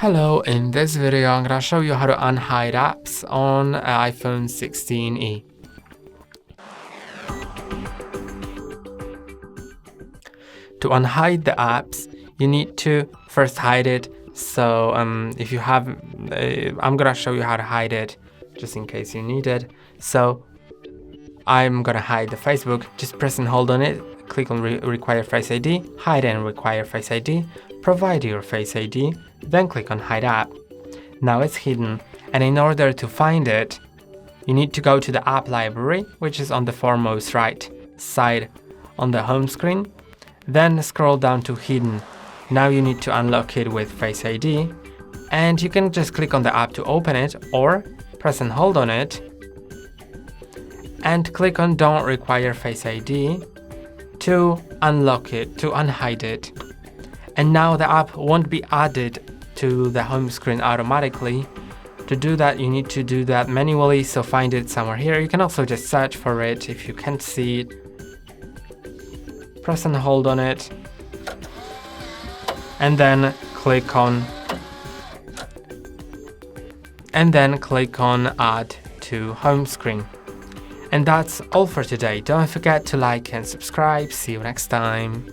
Hello, in this video I'm gonna show you how to unhide apps on iPhone 16e. To unhide the apps, you need to first hide it. So if you have, I'm gonna show you how to hide it just in case you need it. So I'm gonna hide the Facebook. Just press and hold on it, click on require Face ID, hide and require Face ID, provide your Face ID, then click on hide app. Now it's hidden, and in order to find it, you need to go to the app library, which is on the foremost right side on the home screen, then scroll down to hidden. Now you need to unlock it with Face ID, and you can just click on the app to open it, or press and hold on it and click on don't require Face ID to unlock it, to unhide it. And now the app won't be added to the home screen automatically. To do that, you need to do that manually, so find it somewhere here. You can also just search for it if you can't see it. Press and hold on it, and then click on add to home screen. And that's all for today. Don't forget to like and subscribe. See you next time.